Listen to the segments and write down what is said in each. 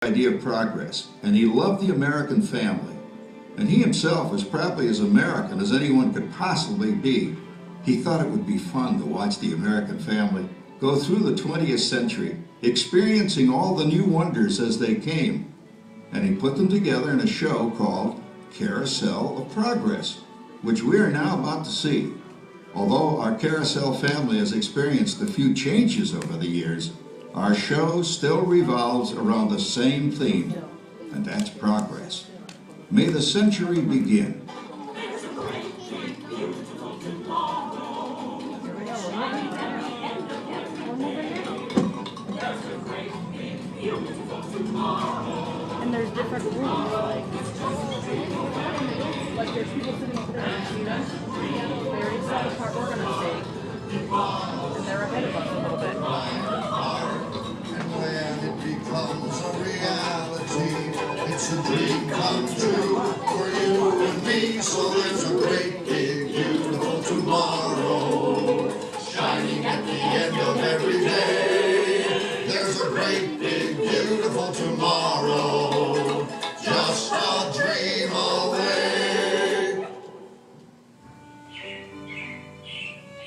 idea of progress, and he loved the American family. And he himself was probably as American as anyone could possibly be. He thought it would be fun to watch the American family go through the 20th century, experiencing all the new wonders as they came. And he put them together in a show called Carousel of Progress, which we are now about to see. Although our Carousel family has experienced a few changes over the years, our show still revolves around the same theme, and that's progress. May the century begin. And there's different rooms, like there's people sitting over there, you see them? They already saw the part we're gonna see, and they're ahead of us a little bit. And when it becomes a reality, it's a dream come true for you and me. So there's a great big beautiful tomorrow shining at the end of every day. There's a great big beautiful tomorrow, just a dream away.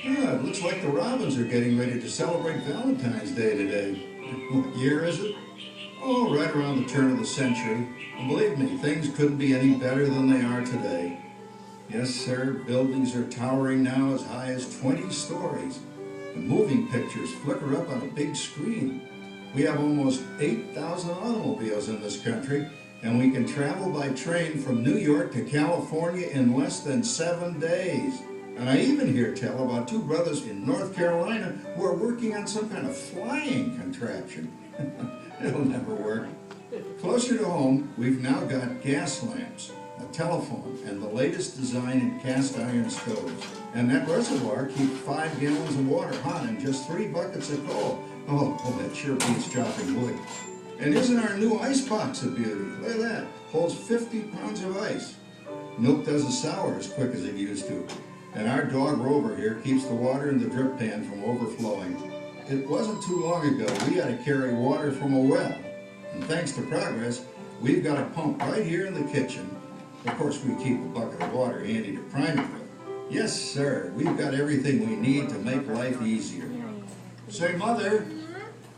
Yeah, it looks like the Robins are getting ready to celebrate Valentine's Day today. What year is it? Oh, right around the turn of the century. And believe me, things couldn't be any better than they are today. Yes, sir, buildings are towering now as high as 20 stories. The moving pictures flicker up on a big screen. We have almost 8,000 automobiles in this country, and we can travel by train from New York to California in less than 7 days. And I even hear tell about two brothers in North Carolina who are working on some kind of flying contraption. It'll never work. Closer to home, we've now got gas lamps, a telephone, and the latest design in cast iron stoves. And that reservoir keeps 5 gallons of water hot and just 3 buckets of coal. Oh, that sure beats chopping wood. And isn't our new ice box a beauty? Look at that. Holds 50 pounds of ice. Milk doesn't sour as quick as it used to. And our dog Rover here keeps the water in the drip pan from overflowing. It wasn't too long ago we had to carry water from a well. And thanks to progress, we've got a pump right here in the kitchen. Of course, we keep a bucket of water handy to prime it with. Yes, sir, we've got everything we need to make life easier. Say, Mother,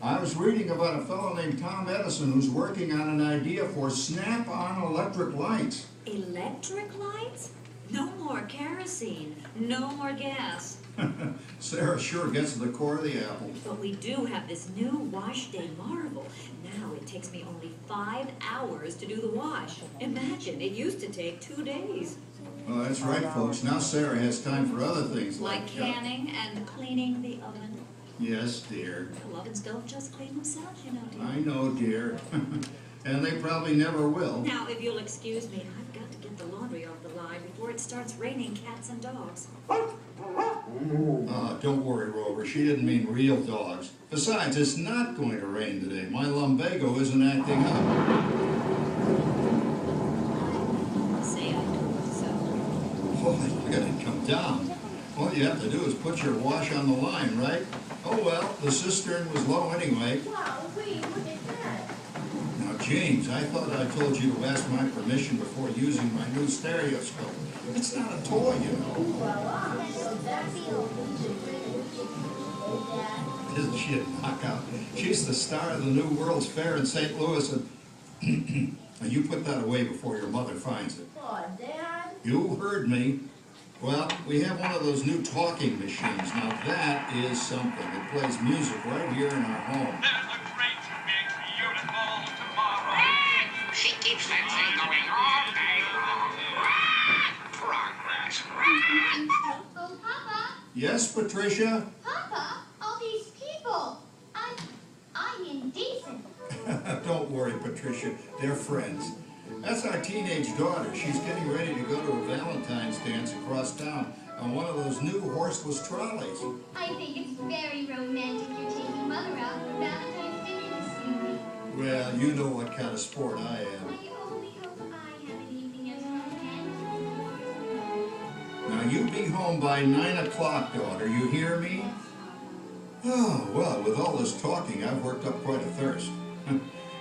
I was reading about a fellow named Tom Edison who's working on an idea for snap-on electric lights. Electric lights? No more kerosene, no more gas. Sarah sure gets to the core of the apple. But we do have this new wash day marvel. Now it takes me only 5 hours to do the wash. Imagine, it used to take 2 days. Well, that's right, folks. Now Sarah has time for other things Like canning and cleaning the oven. Yes, dear. The ovens don't just clean themselves, you know, dear. I know, dear. And they probably never will. Now, if you'll excuse me, I've got to get the laundry off the line before it starts raining cats and dogs. Don't worry, Rover. She didn't mean real dogs. Besides, it's not going to rain today. My lumbago isn't acting up. Say I told you so. Oh, look at it come down. All you have to do is put your wash on the line, right? Oh, well, the cistern was low anyway. Wow, wait, look at that. Now, James, I thought I told you to ask my permission before using my new stereoscope. It's not a toy, you know. Isn't she a knockout? She's the star of the new World's Fair in St. Louis, and you put that away before your mother finds it. Oh, Dad. You heard me. Well, we have one of those new talking machines. Now that is something. It plays music right here in our home. There's a great big beautiful tomorrow. She keeps that thing going all day long. Progress. Oh, Papa, Yes, Patricia? Papa, all these people. I'm indecent. Don't worry, Patricia. They're friends. That's our teenage daughter. She's getting ready to go to a Valentine's dance across town on one of those new horseless trolleys. I think it's very romantic you're taking Mother out for Valentine's dinner this evening. Well, you know what kind of sport I am. I only hope I have an evening as romantic. Now, you be home by 9 o'clock, daughter. You hear me? Oh, well, with all this talking, I've worked up quite a thirst.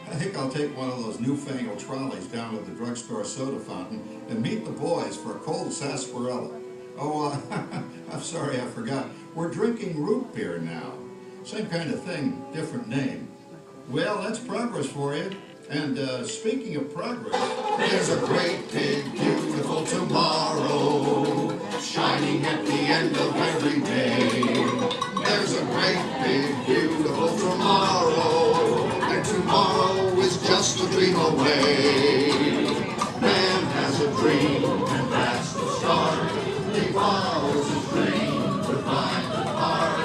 I think I'll take one of those newfangled trolleys down to the drugstore soda fountain and meet the boys for a cold sarsaparilla. Oh, I'm sorry, I forgot. We're drinking root beer now. Same kind of thing, different name. Well, that's progress for you. And speaking of progress, There's a great big beautiful tomorrow shining at the end of every day. There's a great big beautiful tomorrow, and tomorrow is just a dream away. Man has a dream, and that's the start. He follows his dream with mind and heart,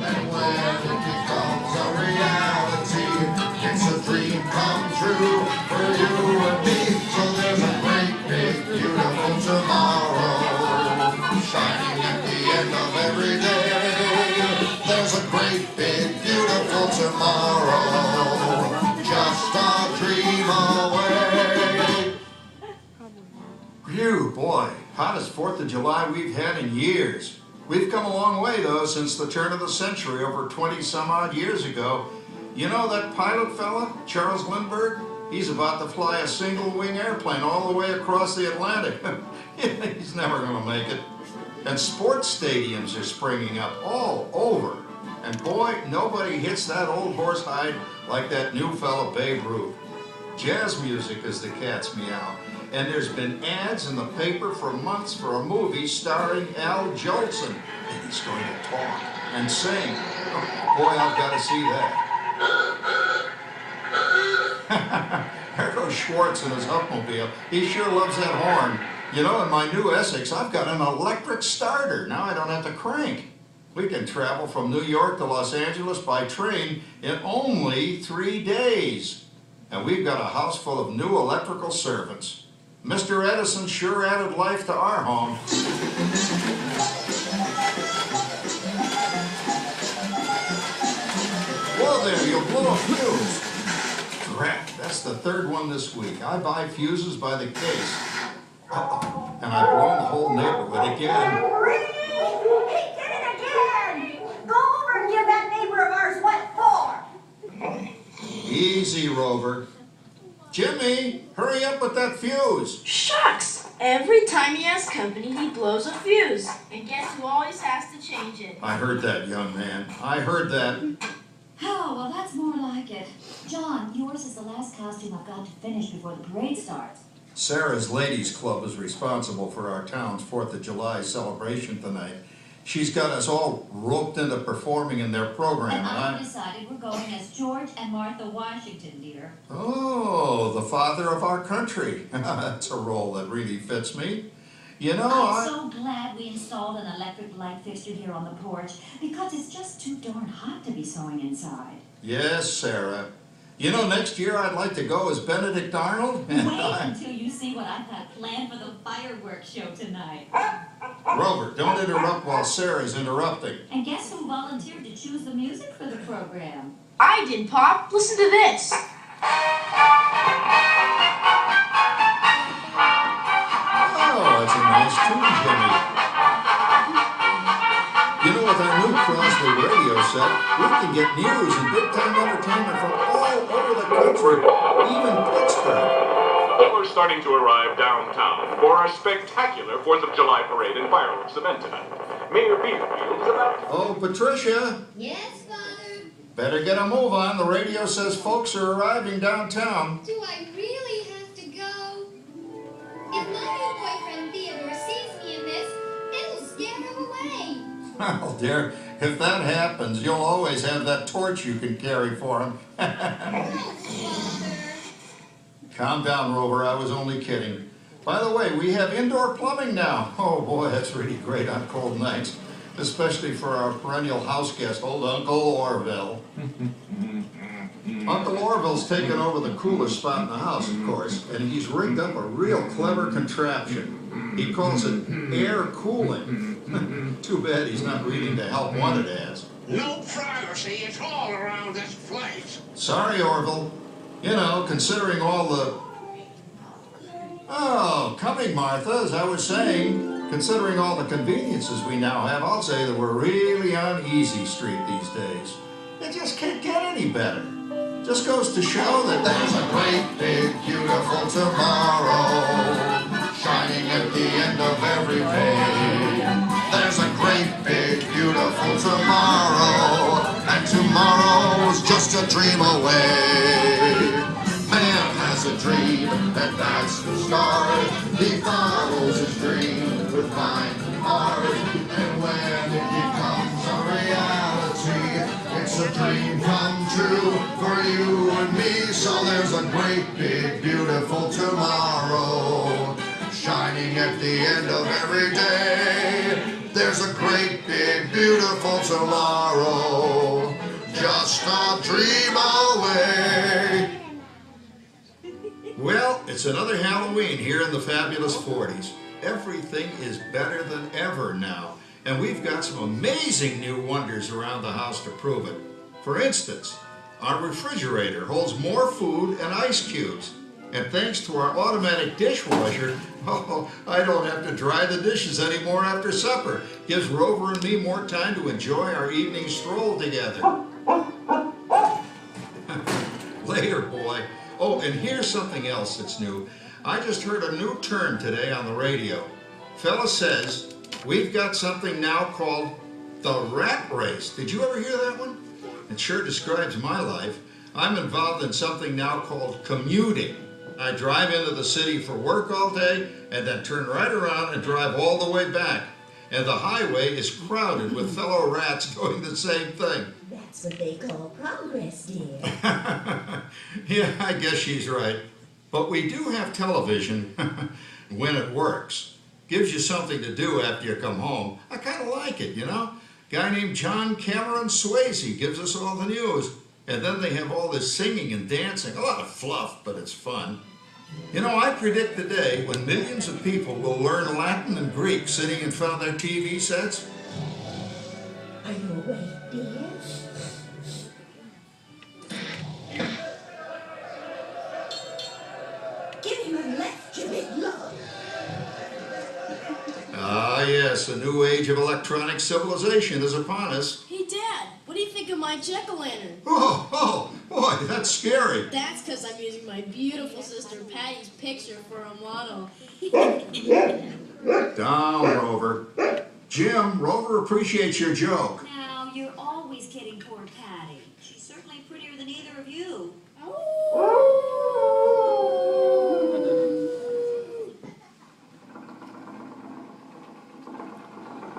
and when it becomes a reality, it's a dream come true for you and me. So there's a great big beautiful tomorrow shining at the end of every day. There's a great big beautiful tomorrow, just a dream away. phew, boy, hottest 4th of July we've had in years. We've come a long way, though, since the turn of the century, over 20-some-odd years ago. You know that pilot fella, Charles Lindbergh? He's about to fly a single-wing airplane all the way across the Atlantic. He's never going to make it. And sports stadiums are springing up all over. And boy, nobody hits that old horse hide like that new fella Babe Ruth. Jazz music is the cat's meow. And there's been ads in the paper for months for a movie starring Al Jolson. And he's going to talk and sing. Oh, boy, I've got to see that. There goes Schwartz in his Huffmobile. He sure loves that horn. You know, in my new Essex, I've got an electric starter. Now I don't have to crank. We can travel from New York to Los Angeles by train in only 3 days. And we've got a house full of new electrical servants. Mr. Edison sure added life to our home. Whoa there, you'll blow a fuse. Crap, that's the 3rd one this week. I buy fuses by the case. Uh-oh, and I've blown the whole neighborhood again. He did it again! Go over and give that neighbor of ours what for! Easy, Rover. Jimmy, hurry up with that fuse. Shucks! Every time he has company, he blows a fuse. And guess who always has to change it? I heard that, young man. I heard that. Oh, well, that's more like it. John, yours is the last costume I've got to finish before the parade starts. Sarah's Ladies Club is responsible for our town's 4th of July celebration tonight. She's got us all roped into performing in their program. And I decided we're going as George and Martha Washington, dear. Oh, the father of our country. That's a role that really fits me. You know, I'm so glad we installed an electric light fixture here on the porch because it's just too darn hot to be sewing inside. Yes, Sarah. You know, next year I'd like to go as Benedict Arnold. Wait until you see what I've got planned for the fireworks show tonight. Rover, don't interrupt while Sarah's interrupting. And guess who volunteered to choose the music for the program? I did, Pop. Listen to this. Oh, that's a nice tune, Jimmy. You know, with our new Crosby radio set, we can get news and big-time entertainment from all over the country, even Pittsburgh. We're starting to arrive downtown for our spectacular 4th of July parade and fireworks event tonight. Mayor Beaverfield is about... Oh, Patricia, Yes, Father? better get a move on. The radio says folks are arriving downtown. Do I really have to go? If my new boyfriend Theodore sees me in this, it'll scare him away. Well, dear, if that happens, you'll always have that torch you can carry for him. Oh, Father. Calm down, Rover. I was only kidding. By the way, we have indoor plumbing now. Oh, boy, that's really great on cold nights, especially for our perennial house guest, old Uncle Orville. Uncle Orville's taken over the coolest spot in the house, of course, and he's rigged up a real clever contraption. He calls it air cooling. Too bad he's not reading the help wanted ads. No privacy at all around this place. Sorry, Orville. You know, considering all the... Oh, coming, Martha, as I was saying, considering all the conveniences we now have, I'll say that we're really on easy street these days. It just can't get any better. Just goes to show that there's a great, big, beautiful tomorrow shining at the end of every day. There's a great, big, beautiful tomorrow, and tomorrow's just a dream away. Man has a dream, and that's the start. He follows his dream with mind and heart, and when it becomes a reality, it's a dream come true for you and me. So there's a great, big, beautiful tomorrow shining at the end of every day. There's a great, big, beautiful tomorrow, just a dream away. Well, it's another Halloween here in the fabulous 40s. Everything is better than ever now, and we've got some amazing new wonders around the house to prove it. For instance, our refrigerator holds more food and ice cubes. And thanks to our automatic dishwasher, I don't have to dry the dishes anymore after supper. Gives Rover and me more time to enjoy our evening stroll together. Later, boy. Oh, and here's something else that's new. I just heard a new term today on the radio. Fella says, we've got something now called the rat race. Did you ever hear that one? It sure describes my life. I'm involved in something now called commuting. I drive into the city for work all day and then turn right around and drive all the way back. And the highway is crowded with fellow rats doing the same thing. That's what they call progress, dear. Yeah, I guess she's right. But we do have television when it works. Gives you something to do after you come home. I kind of like it, you know? Guy named John Cameron Swayze gives us all the news. And then they have all this singing and dancing. A lot of fluff, but it's fun. You know, I predict the day when millions of people will learn Latin and Greek sitting in front of their TV sets. Are you awake, dear? Give you left, you big love. Ah, yes, a new age of electronic civilization is upon us. Hey, Dad, what do you think of my jack-o'-lantern? Oh, boy, that's scary. That's because I'm using my beautiful sister Patty's picture for a model. Down, Rover. Jim, Rover appreciates your joke. Now, you're always kidding poor Patty. She's certainly prettier than either of you.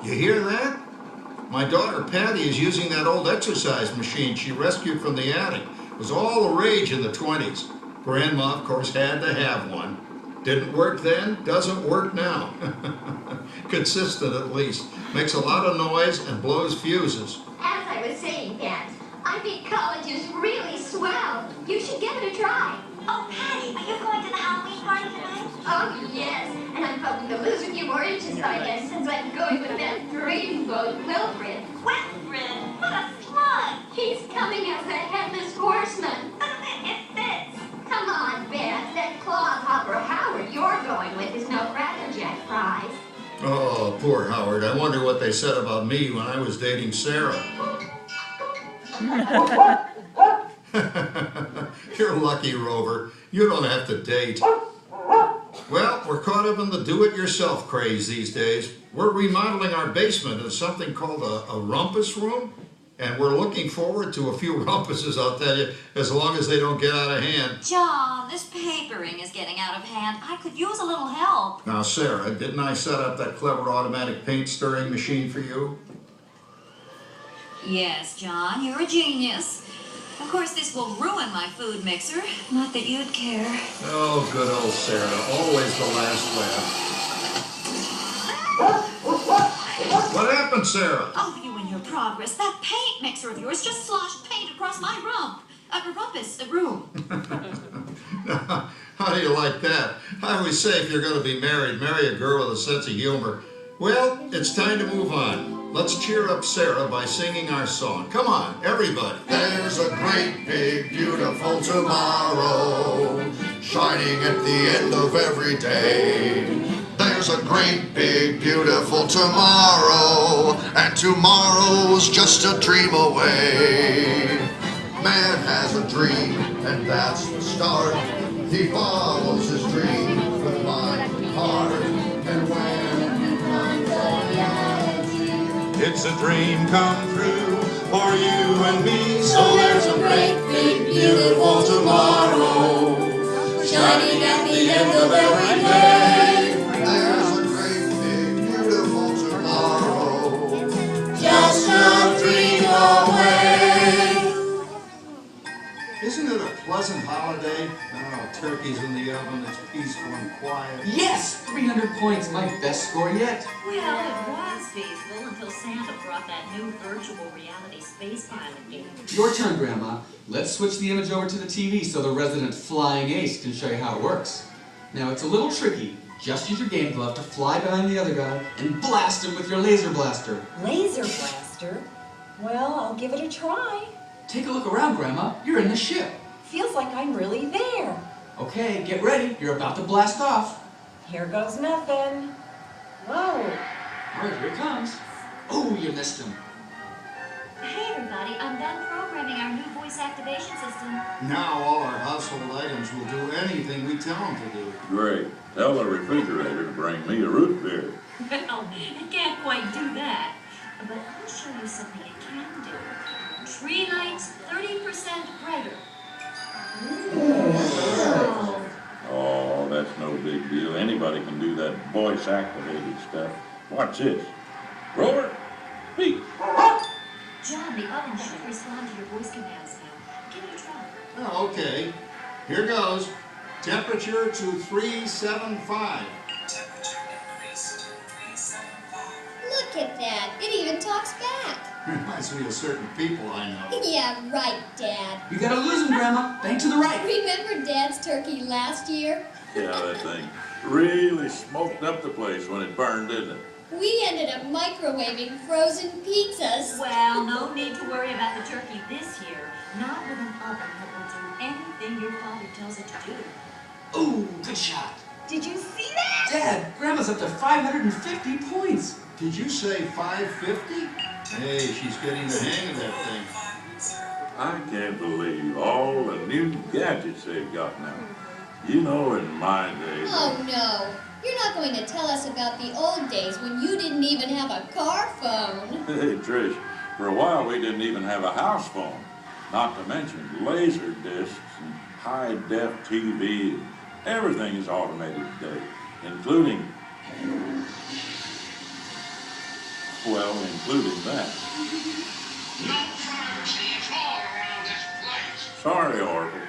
You hear that? My daughter Patty is using that old exercise machine she rescued from the attic. It was all the rage in the 20s. Grandma, of course, had to have one. Didn't work then, doesn't work now. Consistent at least. Makes a lot of noise and blows fuses. As I was saying, Dad, I think college is really swell. You should give it a try. Oh, Patty, are you going to the Halloween party tonight? Oh, yes. And I'm hoping to lose a few more inches by then since I'm going with that dreamboat Wilfred. Wilfred, what a slug! He's coming as the headless horseman. It fits. Come on, Beth. That clodhopper Howard you're going with is no crackerjack prize. Oh, poor Howard. I wonder what they said about me when I was dating Sarah. You're lucky, Rover. You don't have to date. Well, we're caught up in the do-it-yourself craze these days. We're remodeling our basement into something called a rumpus room, and we're looking forward to a few rumpuses, I'll tell you, as long as they don't get out of hand. John, this papering is getting out of hand. I could use a little help. Now, Sarah, didn't I set up that clever automatic paint stirring machine for you? Yes, John, you're a genius. Of course, this will ruin my food mixer. Not that you'd care. Oh, good old Sarah. Always the last laugh. What happened, Sarah? Oh, you and your progress. That paint mixer of yours just sloshed paint across my rump. Rumpus, room. How do you like that? I always say if you're going to be married, marry a girl with a sense of humor. Well, it's time to move on. Let's cheer up Sarah by singing our song. Come on, everybody. There's a great, big, beautiful tomorrow shining at the end of every day. There's a great, big, beautiful tomorrow, and tomorrow's just a dream away. Man has a dream, and that's the start. He follows his dream with mind and heart. And when it becomes a reality, it's a dream come true for you and me. So there's a great, big, beautiful tomorrow shining at the end of every day. There's a great, big, beautiful tomorrow just a dream away. Isn't it a pleasant holiday? Oh, turkey's in the oven, it's peaceful and quiet. Yes! 300 points, my best score yet. Well, it was peaceful until Santa brought that new virtual reality space pilot game. Your turn, Grandma. Let's switch the image over to the TV so the resident flying ace can show you how it works. Now, it's a little tricky. Just use your game glove to fly behind the other guy and blast him with your laser blaster. Laser blaster? Well, I'll give it a try. Take a look around, Grandma. You're in the ship. Feels like I'm really there. Okay, get ready. You're about to blast off. Here goes nothing. Whoa. All right, here it comes. Oh, you missed him. Hey, everybody, I'm done programming our new voice activation system. Now all our household items will do anything we tell them to do. Great. Tell the refrigerator to bring me a root beer. Well, it can't quite do that. But I'll show you something it can do. Tree lights 30% brighter. Oh, that's no big deal. Anybody can do that voice-activated stuff. Watch this. Rover, speak. John, the oven should respond to your voice commands now. Give it a try. Oh, okay. Here goes. Temperature to 375. Look at that. It even talks back. Reminds me of certain people I know. Yeah, right, Dad. You gotta lose him, Grandma. Bank to the right. Remember Dad's turkey last year? Yeah, that thing really smoked up the place when it burned, didn't it? We ended up microwaving frozen pizzas. Well, no need to worry about the turkey this year. Not with an oven that will do anything your father tells it to do. Ooh, good shot. Did you see that? Dad, Grandma's up to 550 points. Did you say 550? Hey, she's getting the hang of that thing. I can't believe all the new gadgets they've got now. You know, in my day... Oh, no. You're not going to tell us about the old days when you didn't even have a car phone. Hey, Trish, for a while we didn't even have a house phone. Not to mention laser discs and high-def TV. Everything is automated today, including... Well, including that. No privacy at all around this place. Sorry, Oracle.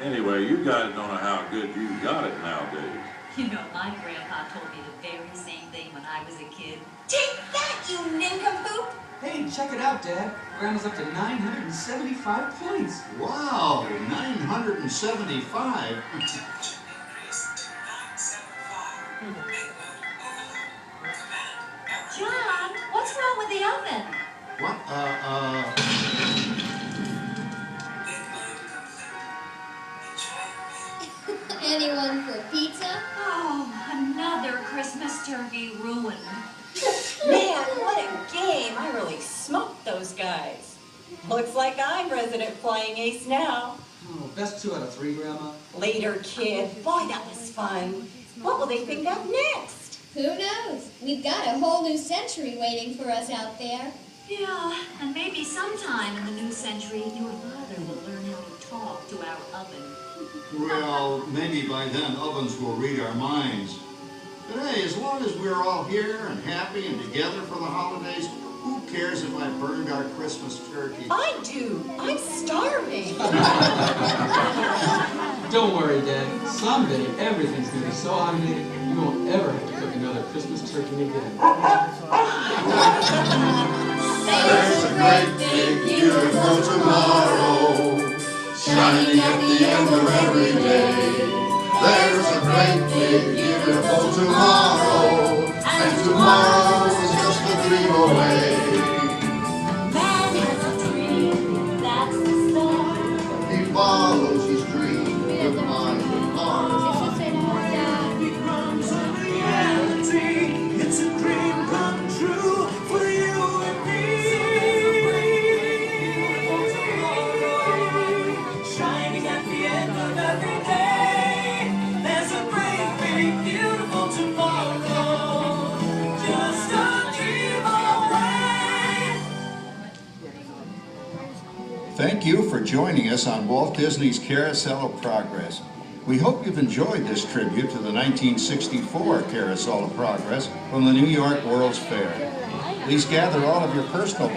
Anyway, you guys don't know how good you got it nowadays. You know, my grandpa told me the very same thing when I was a kid. Take that, you nincompoop! Hey, check it out, Dad. Grandma's up to 975 points. Wow, 975? John, what's wrong with the oven? What? Anyone for pizza? Oh, another Christmas turkey ruined. Man, what a game. I really smoked those guys. Looks like I'm Resident Flying Ace now. Oh, best 2 out of 3, Grandma. Later, kid. Boy, that was fun. What will they think up next? Who knows? We've got a whole new century waiting for us out there. Yeah, and maybe sometime in the new century, your father will learn how to talk to our oven. Well, maybe by then ovens will read our minds. But hey, as long as we're all here and happy and together for the holidays, who cares if I burned our Christmas turkey? I do. I'm starving. Don't worry, Dad. Someday everything's gonna be so automated you won't ever have to cook another Christmas turkey again. There's a great big beautiful tomorrow shining at the end of every day. There's a great big beautiful tomorrow, and tomorrow is just a dream away. Man has a dream, that's the start. He follows his dream with mind and heart. Becomes a reality. It's a dream come true for you and me. Thank you for joining us on Walt Disney's Carousel of Progress. We hope you've enjoyed this tribute to the 1964 Carousel of Progress from the New York World's Fair. Please gather all of your personal